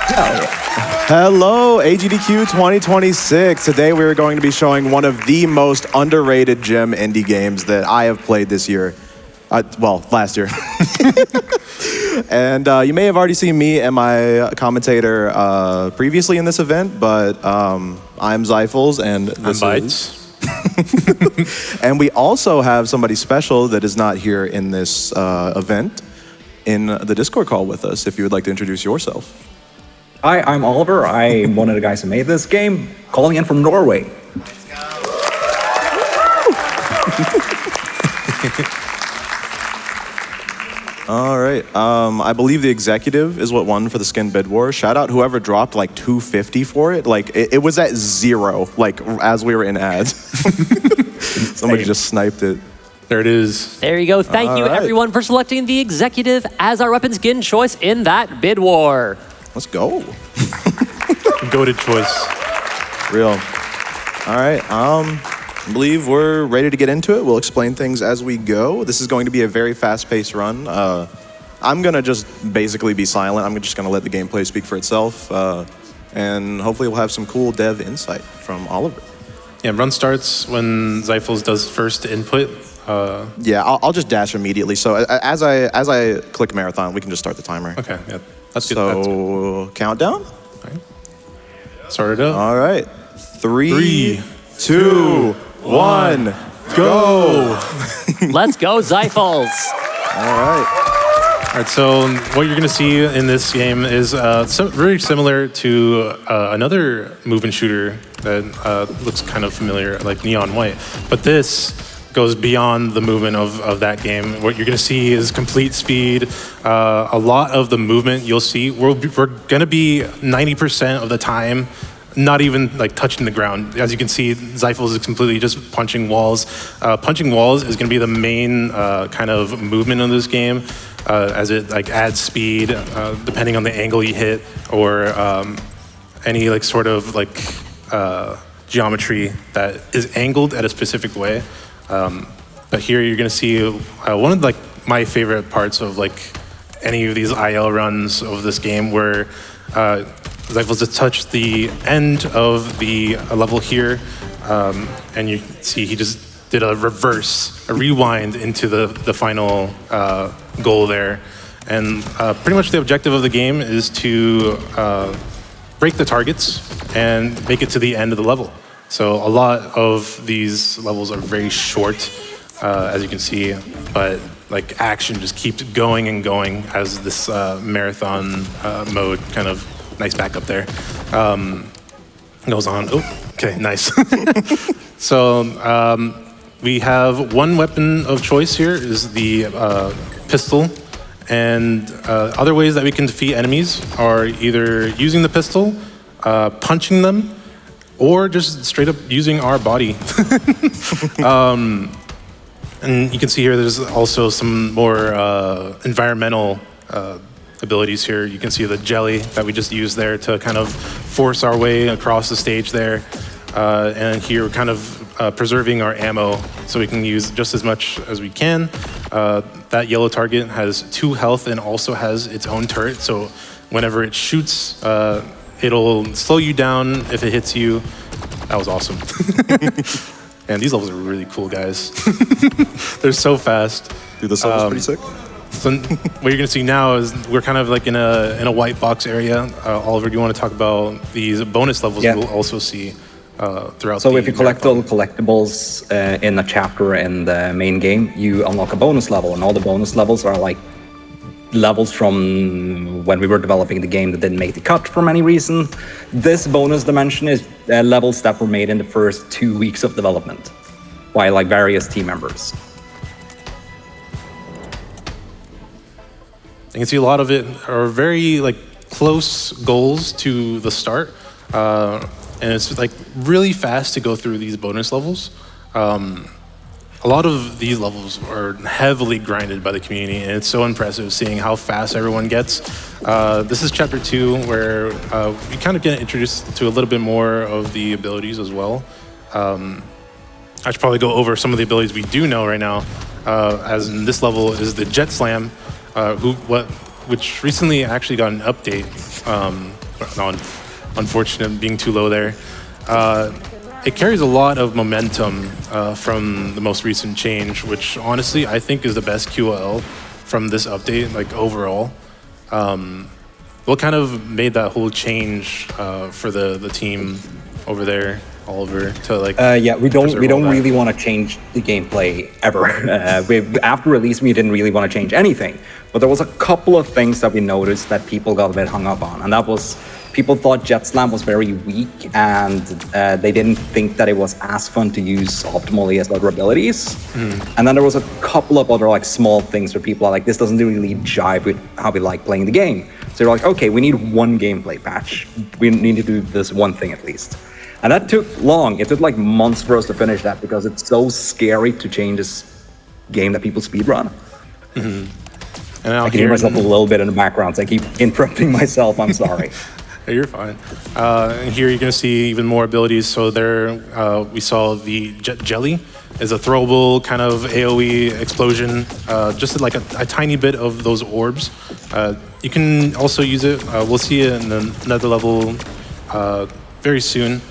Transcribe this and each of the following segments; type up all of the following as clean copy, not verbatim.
Hello, AGDQ 2026. Today we are going to be showing one of the most underrated gem indie games that I have played this year. Well, last year. And you may have already seen me and my commentator previously in this event, but I'm Xyphles and this is... And we also have somebody special that is not here in this event in the Discord call with us, if you would like to introduce yourself. Hi, I'm Oliver. I'm one of the guys who made this game, calling in from Norway. Let's go. All right. I believe the executive is what won for the skin bid war. Shout out whoever dropped like $250 for it. Like it was at 0, like as we were in ads. Somebody just sniped it. There it is. There you go. Thank you, everyone, for selecting the executive as our weapon skin choice in that bid war. Let's go. Goated choice. Real. All right. I believe we're ready to get into it. We'll explain things as we go. This is going to be a very fast-paced run. I'm going to just basically be silent. I'm just going to let the gameplay speak for itself. And hopefully we'll have some cool dev insight from Oliver. Yeah, run starts when Xyphles does first input. Yeah, I'll just dash immediately. So as I click marathon, we can just start the timer. Okay, yeah. That's good. So countdown? All right. Start it up. All right. 3, 2, 1, go! Let's go, Xyphles. All right. All right, so what you're going to see in this game is very similar to another move-and shooter that looks kind of familiar, like Neon White. But this goes beyond the movement of that game. What you're going to see is complete speed. A lot of the movement you'll see, we're going to be 90% of the time not even like touching the ground. As you can see, Xyphles is completely just punching walls. Punching walls is going to be the main kind of movement of this game, as it like adds speed depending on the angle you hit, or any like sort of like geometry that is angled at a specific way. But here you're going to see one of like my favorite parts of like any of these IL runs of this game, where Xyphles just touched the end of the level here, and you see he just did a rewind into the final goal there. And pretty much the objective of the game is to break the targets and make it to the end of the level. So a lot of these levels are very short, as you can see, but like action just keeps going and going as this marathon mode kind of nice backup there goes on. Oh, okay, nice. So we have one weapon of choice here is the pistol, and other ways that we can defeat enemies are either using the pistol, punching them, or just straight up using our body. And you can see here there's also some more environmental abilities here. You can see the jelly that we just used there to kind of force our way across the stage there. And here we're kind of preserving our ammo so we can use just as much as we can. That yellow target has 2 health and also has its own turret. So whenever it shoots, it'll slow you down if it hits you. That was awesome. And these levels are really cool, guys. They're so fast. Dude, this level's pretty sick. So what you're gonna see now is we're kind of like in a white box area. Oliver, do you want to talk about these bonus levels we'll also see throughout? So if you collect all the collectibles in a chapter in the main game, you unlock a bonus level, and all the bonus levels are like levels from when we were developing the game that didn't make the cut for any reason. This bonus dimension is levels that were made in the first 2 weeks of development by like various team members. You can see a lot of it are very like close goals to the start, and it's like really fast to go through these bonus levels. A lot of these levels are heavily grinded by the community, and it's so impressive seeing how fast everyone gets. This is chapter 2, where we kind of get introduced to a little bit more of the abilities as well. I should probably go over some of the abilities we do know right now, as in this level is the Jet Slam, which recently actually got an update unfortunate being too low there. It carries a lot of momentum from the most recent change, which honestly I think is the best QOL from this update, like overall. What kind of made that whole change for the team over there, Oliver, to like? We don't that? really want to change the gameplay ever. After release, we didn't really want to change anything. But there was a couple of things that we noticed that people got a bit hung up on, and that was people thought Jet Slam was very weak, and they didn't think that it was as fun to use optimally as other abilities. And then there was a couple of other like small things where people are like, this doesn't really jive with how we like playing the game. So they're like, okay, we need one gameplay patch. We need to do this one thing at least. And that took long. It took like months for us to finish that because it's so scary to change this game that people speedrun. And I can hear myself a little bit in the background, so I keep interrupting myself. I'm sorry. You're fine. And here you're going to see even more abilities. So there we saw the Jet Jelly is a throwable kind of AoE explosion, just like a tiny bit of those orbs. You can also use it. We'll see it in another level very soon.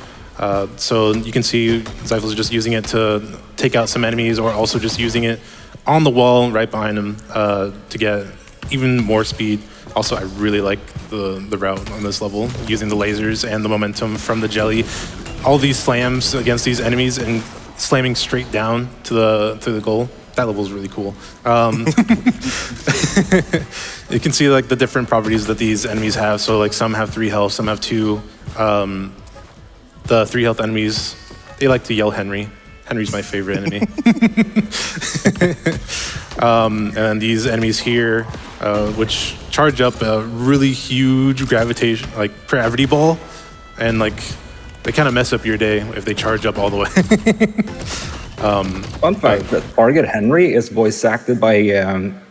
So you can see Xyphles just using it to take out some enemies, or also just using it on the wall right behind him to get even more speed. Also, I really like the route on this level, using the lasers and the momentum from the jelly. All these slams against these enemies and slamming straight down to the goal. That level is really cool. You can see like the different properties that these enemies have. So like some have 3 health, some have 2. The 3 health enemies, they like to yell Henry. Henry's my favorite enemy. And these enemies here, which charge up a really huge gravity ball, and like they kind of mess up your day if they charge up all the way. Fun fact: the target Henry is voice acted by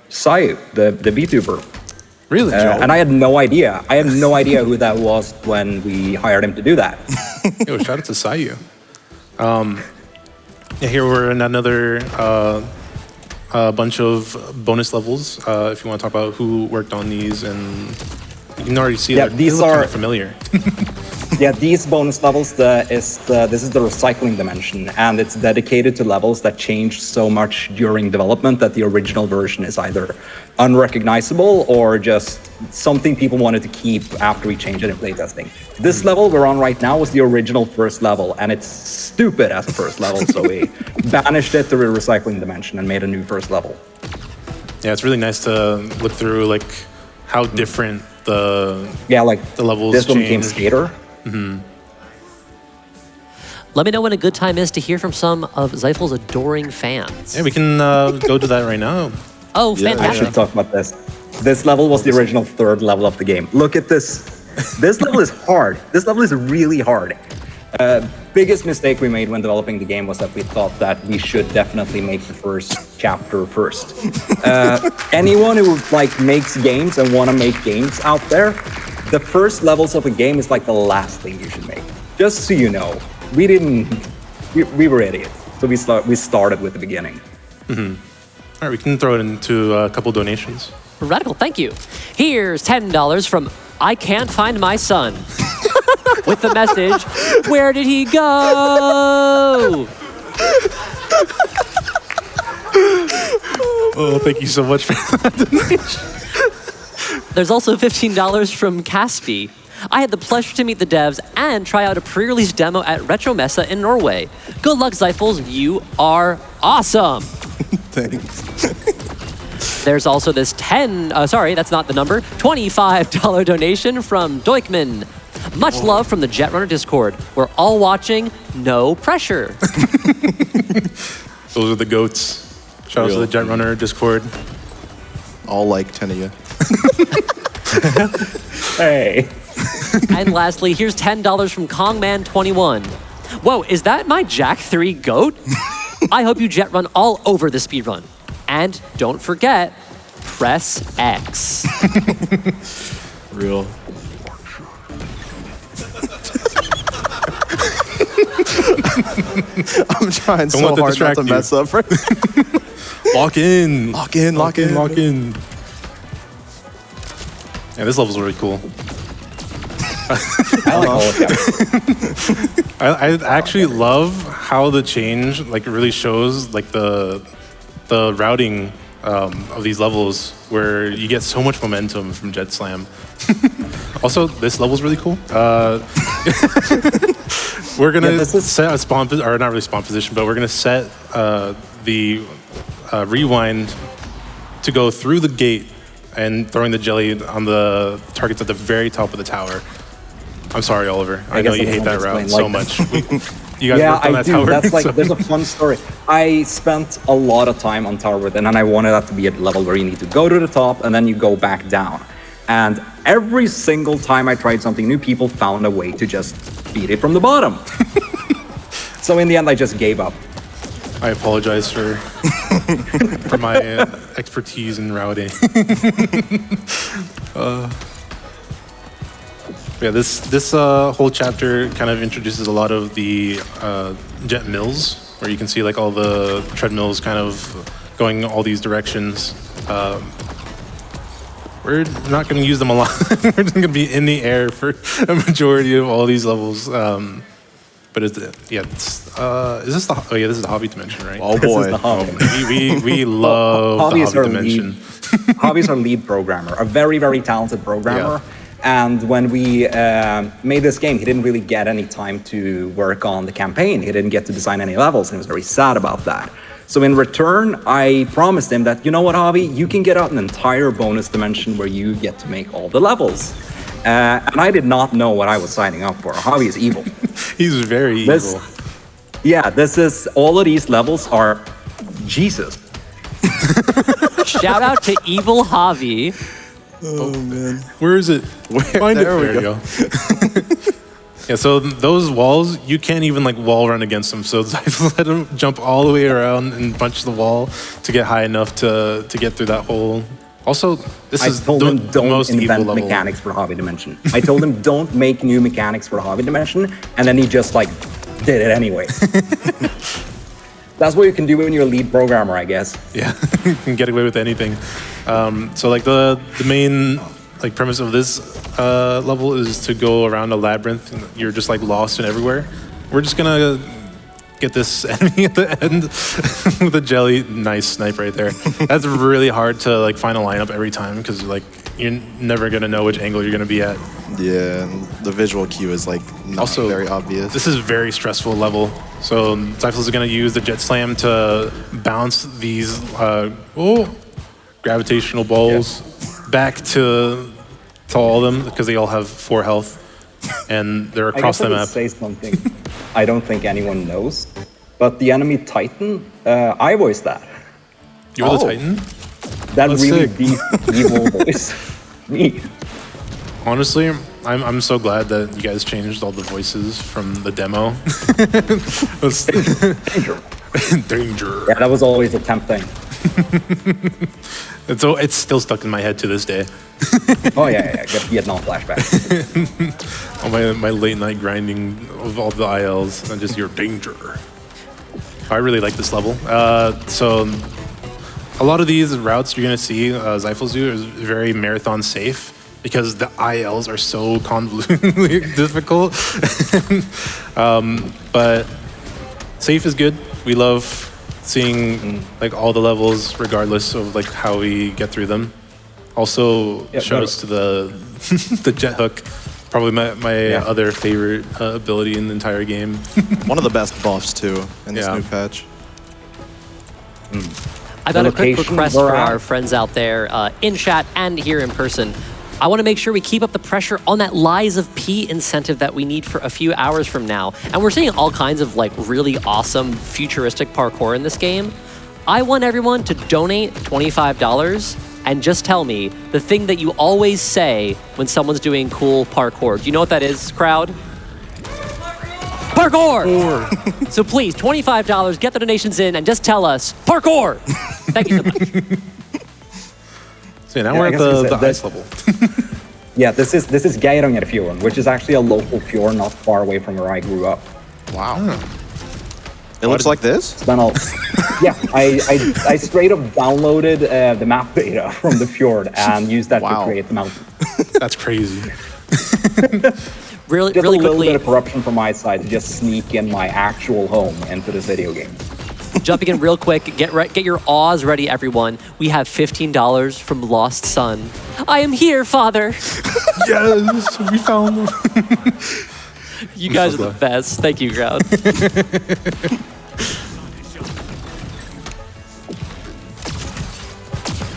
Sayu, the VTuber. Really? And I had no idea. I had no idea who that was when we hired him to do that. Yo, shout out to Sayu. Yeah, here we're in another bunch of bonus levels. If you want to talk about who worked on these, and you can already see that these are kind of familiar. Yeah, these bonus levels, this is the recycling dimension, and it's dedicated to levels that changed so much during development that the original version is either unrecognizable or just something people wanted to keep after we changed it in playtesting. This level we're on right now was the original first level, and it's stupid as a first level, so we banished it to the recycling dimension and made a new first level. Yeah, it's really nice to look through like how different the levels this one change. became Skater. Let me know when a good time is to hear from some of Xyphles' adoring fans. Yeah, we can go to that right now. Oh, Yeah, fantastic. I should talk about this. This level was the original 3rd level of the game. Look at this. This level is hard. This level is really hard. Biggest mistake we made when developing the game was that we thought that we should definitely make the first chapter first. Anyone who like makes games and want to make games out there, the first levels of a game is like the last thing you should make. Just so you know, we were idiots. So we started with the beginning. All right, we can throw it into a couple donations. Radical, thank you. Here's $10 from I Can't Find My Son. With the message, where did he go? Oh, thank you so much for that donation. There's also $15 from Caspi. I had the pleasure to meet the devs and try out a pre-release demo at Retro Messa in Norway. Good luck, Xyphles. You are awesome. Thanks. There's also this that's not the number, $25 donation from Doikman. Much love from the Jetrunner Discord. We're all watching, no pressure. Those are the goats. Shout out to the Jetrunner Discord. All like 10 of you. Hey. And lastly, here's $10 from Kongman21. Whoa, is that my Jack 3 goat? I hope you jet run all over the speedrun. And don't forget, press X. Real. I'm trying so hard not to mess up. Lock in. Lock in, lock in. Lock in. Yeah, this level's really cool. I like all of them. I actually love how the change like really shows like the routing of these levels where you get so much momentum from Jet Slam. Also, this level's really cool. We're gonna set a spawn, or not really spawn position, but we're gonna set the rewind to go through the gate and throwing the jelly on the targets at the very top of the tower. I'm sorry, Oliver. I know you hate that route so much. You guys worked on that tower. That's like, there's a fun story. I spent a lot of time on tower width, and then I wanted that to be a level where you need to go to the top and then you go back down. And every single time I tried something new, people found a way to just beat it from the bottom. So in the end, I just gave up. I apologize for my expertise in routing. Yeah, this whole chapter kind of introduces a lot of the jet mills, where you can see like all the treadmills kind of going all these directions. We're not going to use them a lot. We're just going to be in the air for a majority of all these levels. But is this the hobby dimension, right? Oh boy, This is the hobby. We love the hobby dimension. Hobby's our lead programmer, a very, very talented programmer. And when we made this game, he didn't really get any time to work on the campaign. He didn't get to design any levels, and he was very sad about that. So in return, I promised him that, you know what, Hobby, you can get out an entire bonus dimension where you get to make all the levels. And I did not know what I was signing up for. Hobby is evil. He's very evil. Yeah, all of these levels are Jesus. Shout out to Evil Javi. Oh man, where is it? Find there it. we There you go. go. Yeah, so those walls, you can't even like wall run against them. So Xyphles let him jump all the way around and punch the wall to get high enough to get through that hole. Also, this is told him the don't most evil invent level. mechanics for Hobby Dimension. I told him don't make new mechanics for Hobby Dimension, and then he just like did it anyway. That's what you can do when you're a lead programmer, I guess. Yeah, you can get away with anything. So like the main like premise of this level is to go around a labyrinth. And you're just like lost and everywhere. We're just gonna get this enemy at the end with a jelly. Nice snipe right there. That's really hard to like find a lineup every time because like you're never gonna know which angle you're gonna be at. Yeah, and the visual cue is like not Also, very obvious. This is a very stressful level. So Xyphles is going to use the Jet Slam to bounce these gravitational balls back to all of them because they all have 4 health and they're across the map. Say something I don't think anyone knows, but the enemy Titan, I voiced that. You're the Titan? That That's really sick. deep, evil voice. Me. Honestly, I'm so glad that you guys changed all the voices from the demo. Danger. Danger. Yeah, that was always a tempting. And so it's still stuck in my head to this day. Oh yeah. Get Vietnam flashback. On my late night grinding of all the ILs, and just hear danger. I really like this level. So a lot of these routes you're gonna see Xyphles do is very marathon safe because the ILs are so convoluted difficult. But safe is good. We love seeing like all the levels regardless of like how we get through them. Also shout outs to the the jet hook. Probably my other favorite ability in the entire game. One of the best buffs too in this new patch. I got a quick location request we're for at. our friends out there in chat and here in person. I want to make sure we keep up the pressure on that Lies of P incentive that we need for a few hours from now. And we're seeing all kinds of like really awesome futuristic parkour in this game. I want everyone to donate $25 and just tell me the thing that you always say when someone's doing cool parkour. Do you know what that is, crowd? Parkour! So please, $25, get the donations in and just tell us, parkour! Thank you so much. So now we're at the ice level. Yeah, this is Geirungerfjorden, which is actually a local fjord not far away from where I grew up. Wow. It looks like this? Then I straight up downloaded the map data from the fjord and used that to create the mountain. That's crazy. Really, Just really a little quickly, bit of corruption from my side to just sneak in my actual home into this video game. jumping in real quick, get your awes ready, everyone. We have $15 from Lost Son. I am here, Father. Yes, we found them. You guys are the best. Thank you, crowd.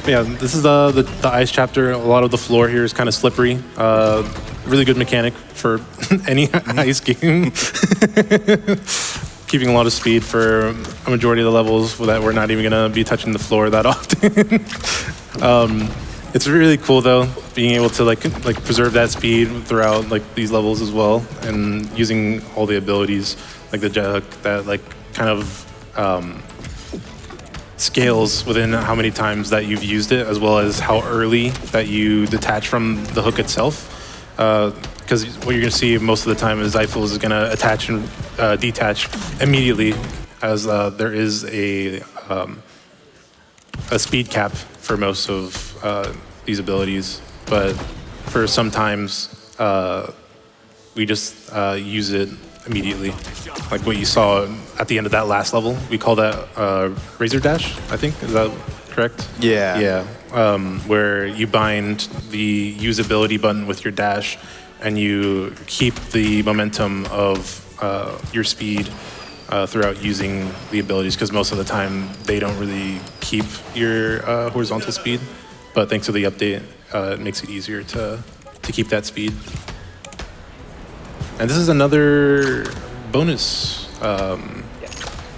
Yeah, this is the ice chapter. A lot of the floor here is kind of slippery. Really good mechanic for any ice game. Keeping a lot of speed for a majority of the levels that we're not even gonna be touching the floor that often. It's really cool though, being able to like preserve that speed throughout like these levels as well, and using all the abilities like the jet hook that like kind of scales within how many times that you've used it, as well as how early that you detach from the hook itself. Because what you're going to see most of the time is Xyphles is going to attach and detach immediately, as there is a speed cap for most of these abilities. But for sometimes, we just use it immediately. Like what you saw at the end of that last level, we call that Razor Dash, I think. Is that correct? Yeah. Yeah. Where you bind the usability button with your dash, and you keep the momentum of your speed throughout using the abilities, because most of the time they don't really keep your horizontal speed. But thanks to the update, it makes it easier to keep that speed. And this is another bonus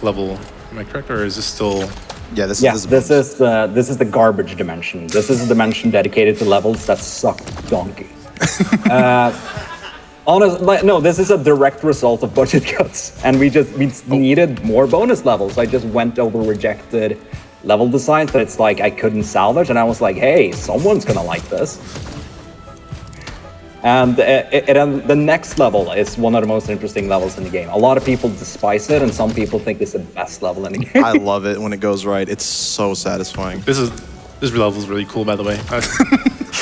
level. Am I correct, or is this still? Yeah, this is the garbage dimension. This is a dimension dedicated to levels that suck donkey. No, this is a direct result of budget cuts, and we needed more bonus levels. I just went over rejected level designs that it's like I couldn't salvage, and I was like, hey, someone's gonna like this. And the next level is one of the most interesting levels in the game. A lot of people despise it, and some people think it's the best level in the game. I love it when it goes right. It's so satisfying. This level is really cool, by the way.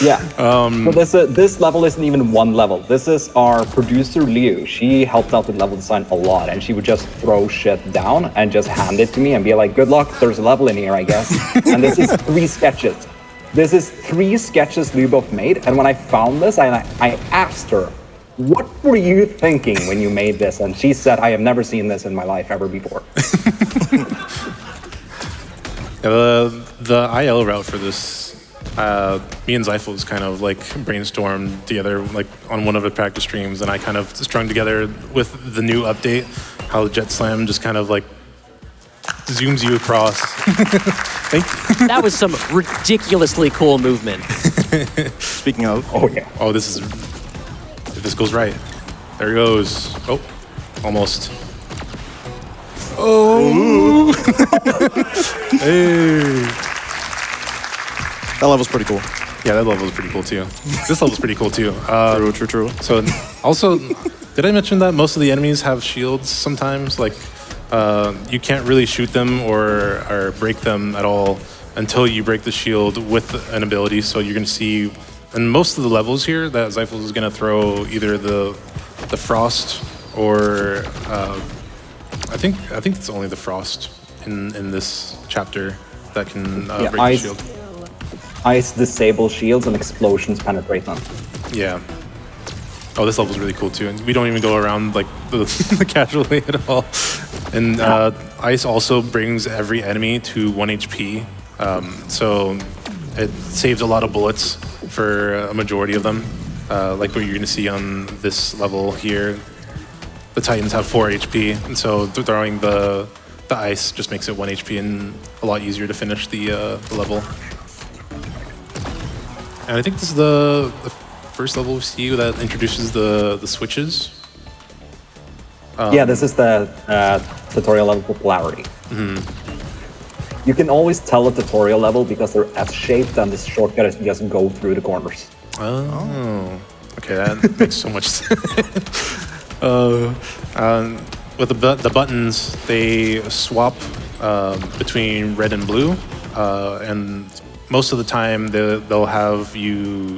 Yeah. But this level isn't even one level. This is our producer, Liu. She helped out with level design a lot, and she would just throw shit down and just hand it to me and be like, good luck, there's a level in here, I guess. And this is 3 sketches. This is 3 sketches Lyubov made, and when I found this, I asked her, what were you thinking when you made this? And she said, I have never seen this in my life ever before. The IL route for this, me and Xyphles kind of like brainstormed together like on one of the practice streams, and I kind of strung together with the new update how the Jet Slam just kind of like zooms you across. That was some ridiculously cool movement. Speaking of, Oh, yeah. Oh, if this goes right. There it goes. Oh, almost. Oh! Hey! that level's pretty cool. Yeah, that level is pretty cool too. This level's pretty cool too. True. So, also, did I mention that most of the enemies have shields sometimes? Like, you can't really shoot them or break them at all until you break the shield with an ability. So you're going to see in most of the levels here that Xyphles is going to throw either the frost or I think it's only the frost in this chapter that can break the shield. Ice disable shields and explosions penetrate them. Yeah. Oh, this level's really cool too, and we don't even go around like the casual way at all. And ice also brings every enemy to 1 HP, so it saves a lot of bullets for a majority of them. Like what you're going to see on this level here, the Titans have 4 HP, and so throwing the ice just makes it 1 HP and a lot easier to finish the level. And I think this is the first level we see that introduces the switches. Yeah, this is the tutorial level popularity. Mm-hmm. You can always tell a tutorial level because they're S-shaped and this shortcut is just go through the corners. Oh. Okay, that makes so much sense. With the buttons, they swap between red and blue, and most of the time they'll have you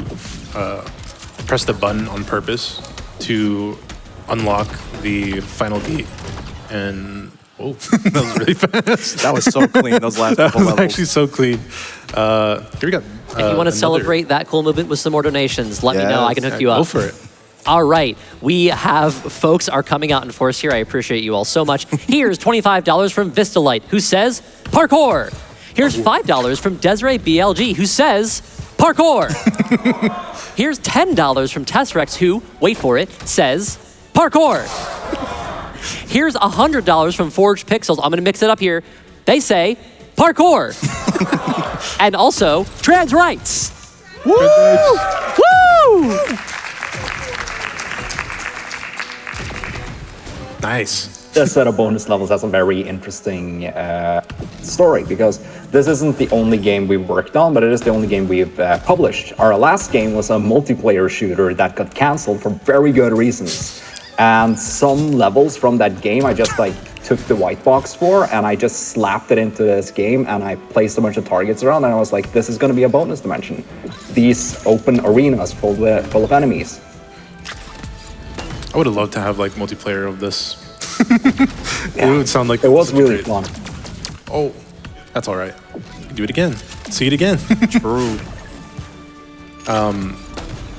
pressed the button on purpose to unlock the final gate. And whoa, that was really fast. That was so clean, those last That couple was levels. actually so clean. Here we go. If you want to celebrate that cool movement with some more donations, let me know. I can hook you up. Go for it. All right, we have folks are coming out in force here. I appreciate you all so much. Here's $25 from Vistalite, who says parkour. Here's $5 from Desiree BLG, who says parkour. Here's $10 from Tessrex, who, wait for it, says parkour. Here's $100 from Forged Pixels. I'm gonna mix it up here. They say parkour. And also trans rights. Woo! Woo! Nice. This set of bonus levels has a very interesting story because this isn't the only game we've worked on, but it is the only game we've published. Our last game was a multiplayer shooter that got canceled for very good reasons. And some levels from that game I just took the white box for and I just slapped it into this game and I placed a bunch of targets around and I was like, this is gonna be a bonus dimension. These open arenas full of enemies. I would have loved to have multiplayer of this. It would sound like it was such a really great- fun. Oh, that's all right. Do it again. See it again. True.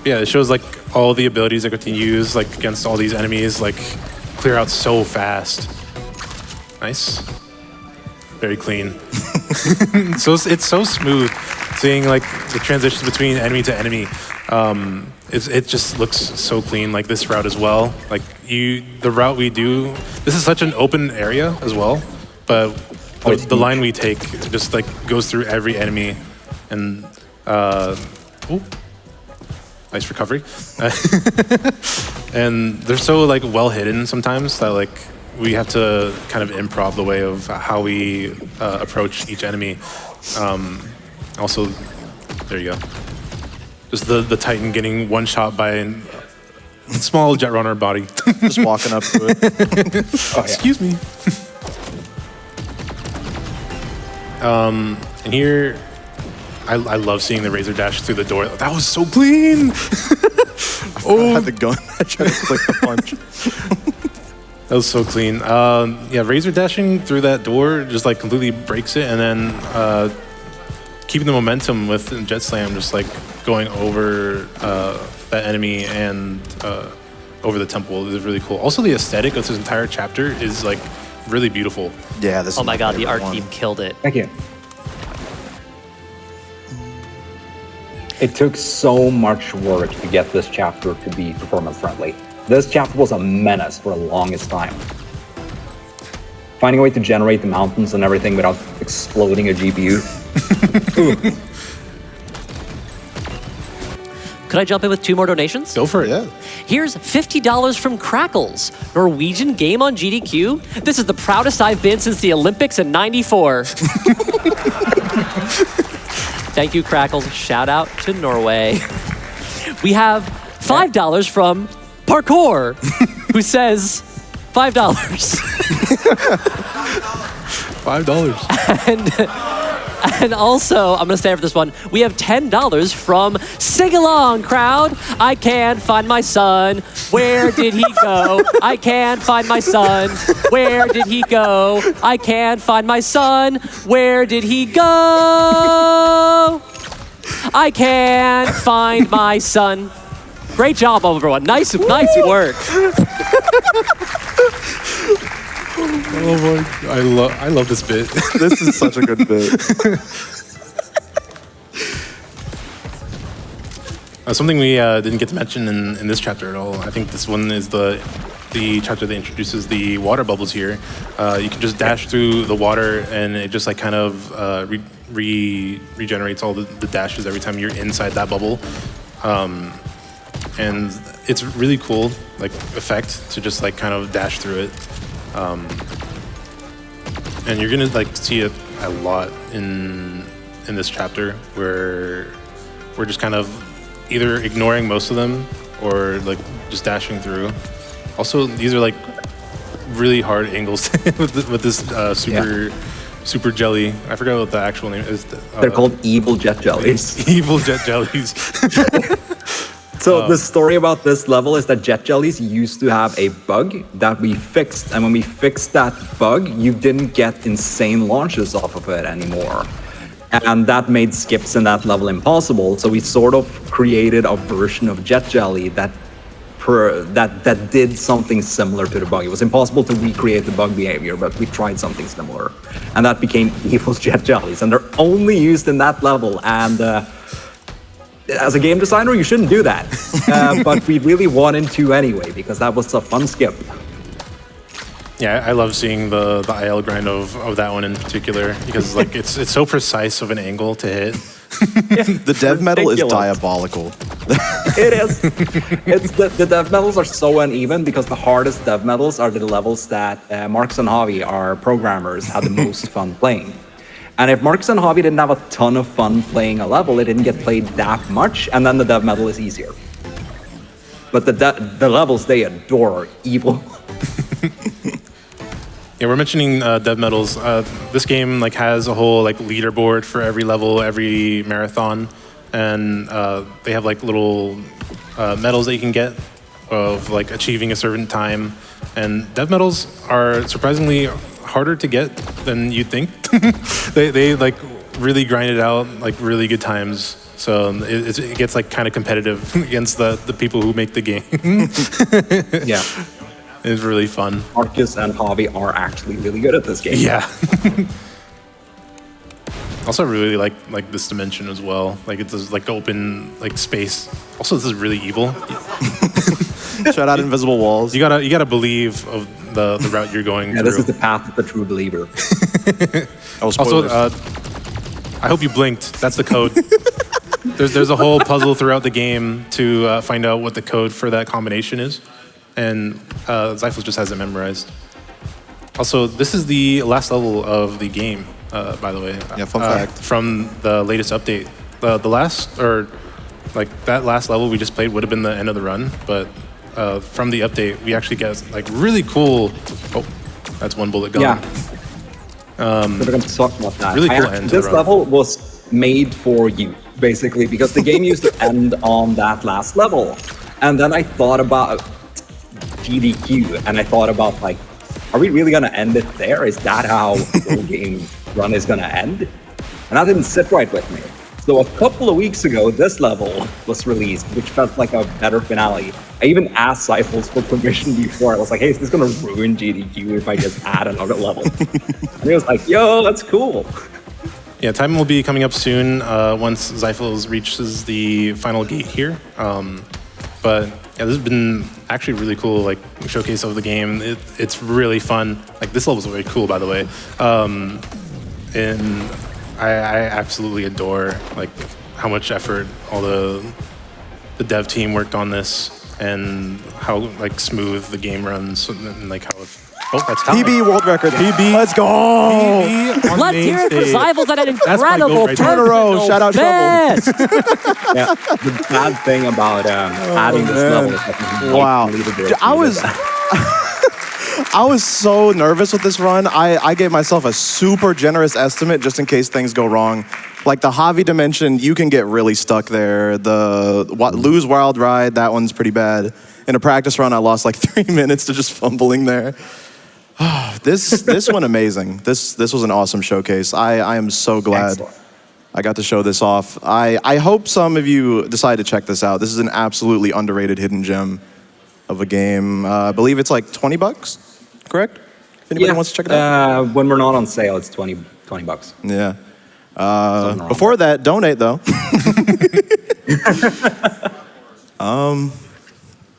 Yeah, it shows all the abilities I get to use against all these enemies, clear out so fast. Nice. Very clean. So it's so smooth seeing the transitions between enemy to enemy. It just looks so clean, this route as well. The route we do, this is such an open area as well, but the line we take just goes through every enemy and ooh, nice recovery. And they're so well hidden sometimes that we have to kind of improv the way of how we approach each enemy. Also, there you go. Just the Titan getting one shot by a small Jetrunner body. Just walking up to it. Excuse me. And here, I love seeing the razor dash through the door. That was so clean. I had the gun. I tried to click the punch. That was so clean. Yeah, razor dashing through that door just completely breaks it, and then keeping the momentum with Jet Slam, just going over that enemy and over the temple is really cool. Also, the aesthetic of this entire chapter is really beautiful. Yeah, this. Oh is my God, the favorite art one. team killed it. Thank you. It took so much work to get this chapter to be performance friendly. This chapter was a menace for the longest time. Finding a way to generate the mountains and everything without exploding a GPU. Could I jump in with 2 more donations? Go for it. Yeah. Here's $50 from Crackles, Norwegian game on GDQ. This is the proudest I've been since the Olympics in '94. Thank you, Crackles. Shout out to Norway. We have $5 from Parkour, who says $5. $5. And also, I'm gonna stay for this one. We have $10 from Sing Along Crowd. I can't find my son. Where did he go? I can't find my son. Where did he go? I can't find my son. Where did he go? I can't find my son. Great job, everyone. Nice work. Oh my! I love this bit. This is such a good bit. Something we didn't get to mention in this chapter at all. I think this one is the chapter that introduces the water bubbles here. You can just dash through the water, and it just kind of regenerates all the dashes every time you're inside that bubble. And it's really cool, effect to just kind of dash through it. And you're gonna see it a lot in this chapter, where we're just kind of either ignoring most of them or just dashing through. Also, these are really hard angles with this super jelly. I forgot what the actual name is. They're called evil jet jellies. Evil jet jellies. So the story about this level is that jet jellies used to have a bug that we fixed, and when we fixed that bug, you didn't get insane launches off of it anymore. And that made skips in that level impossible, so we sort of created a version of jet jelly that did something similar to the bug. It was impossible to recreate the bug behavior, but we tried something similar. And that became Xyphles jet jellies, and they're only used in that level, and as a game designer, you shouldn't do that. But we really wanted to anyway, because that was a fun skip. Yeah, I love seeing the IL grind of that one in particular, because like it's so precise of an angle to hit. The dev metal is diabolical. It is. It's the dev metals are so uneven because the hardest dev metals are the levels that Marcus and Javi, our programmers, had the most fun playing. And if Marcus and Javi didn't have a ton of fun playing a level, it didn't get played that much, and then the dev metal is easier. But the levels they adore are evil. Yeah, we're mentioning dev metals. This game like has a whole like leaderboard for every level, every marathon, and they have like little medals that you can get of like achieving a certain time. And dev medals are surprisingly harder to get than you'd think. they like really grind it out like really good times. So it gets like kind of competitive against the people who make the game. Yeah. It's really fun. Marcus and Javi are actually really good at this game. Yeah. Also, I really like this dimension as well. Like it's this like open like space. Also, this is really evil. Shout out invisible walls. You gotta believe of the route you're going through. This is the path of the true believer. Oh, spoilers. Also, I hope you blinked. That's the code. There's a whole puzzle throughout the game to find out what the code for that combination is. And Xyphles just has it memorized. Also, this is the last level of the game, by the way. Yeah, fun fact. From the latest update. The last, or like that last level we just played would have been the end of the run, but from the update, we actually get like really cool, oh, that's one bullet gone. Yeah. We're going to talk about that. Really cool end to the This run. level was made for you, basically, because the game used to end on that last level. And then I thought about GDQ, and I thought about like, are we really going to end it there? Is that how the whole game run is going to end? And that didn't sit right with me. So a couple of weeks ago, this level was released, which felt like a better finale. I even asked Xyphles for permission before. I was like, hey, is this going to ruin GDQ if I just add another level? And he was like, yo, that's cool. Yeah, time will be coming up soon once Xyphles reaches the final gate here. But yeah, this has been actually really cool, like showcase of the game. It's really fun. Like this level is very cool, by the way. And I absolutely adore like how much effort all the dev team worked on this, and how like smooth the game runs, and like how. Oh, that's PB world record. PB. Let's go. PB on Let's main hear it for stage. Xyphles at an That's my incredible goal right there. Turn a row. Shout out best. Yeah, the bad thing about adding this man. level is that you Wow. might leave it there. I was so nervous with this run. I gave myself a super generous estimate just in case things go wrong. Like the Javi dimension, you can get really stuck there. The lose wild ride, that one's pretty bad. In a practice run, I lost like 3 minutes to just fumbling there. This went amazing. This was an awesome showcase. I am so glad Excellent. I got to show this off. I hope some of you decide to check this out. This is an absolutely underrated hidden gem of a game. I believe it's like $20, correct? If anybody wants to check it out. When we're not on sale, it's $20. Yeah. Something wrong. Before that, donate though.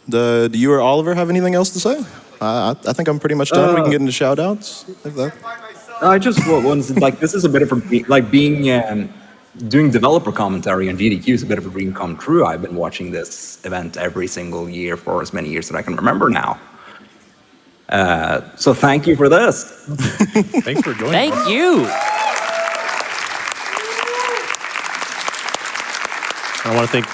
Do you or Oliver have anything else to say? I think I'm pretty much done. We can get into shout outs. I just wanted like this is a bit of a like being doing developer commentary on GDQ is a bit of a dream come true. I've been watching this event every single year for as many years that I can remember now. So thank you for this. Thanks for joining. Thank you. I want to thank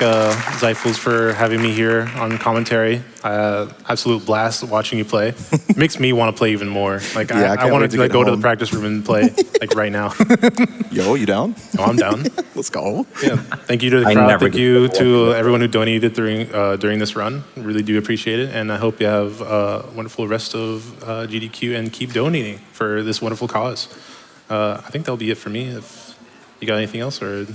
Xyphles for having me here on commentary. Absolute blast watching you play. Makes me want to play even more. Like Yeah, I I can't want wait to to like, get go to the home. practice room and play like right now. Yo, you down? Oh, I'm down. Let's go. Yeah. Thank you to the I crowd. never Thank get you to to everyone who donated during this run. Really do appreciate it, and I hope you have a wonderful rest of GDQ and keep donating for this wonderful cause. I think that'll be it for me. If you got anything else, or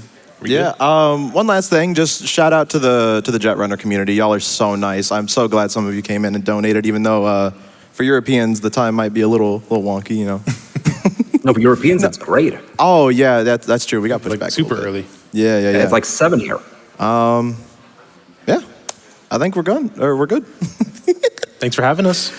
we Yeah. good? One last thing. Just shout out to the Jetrunner community. Y'all are so nice. I'm so glad some of you came in and donated, even though for Europeans the time might be a little wonky, you know. No, for Europeans, it's great. Oh yeah, that's true. We got pushed Like back super a little bit. early. Yeah. It's like 7 here. Yeah. I think we're good. We're good. Thanks for having us.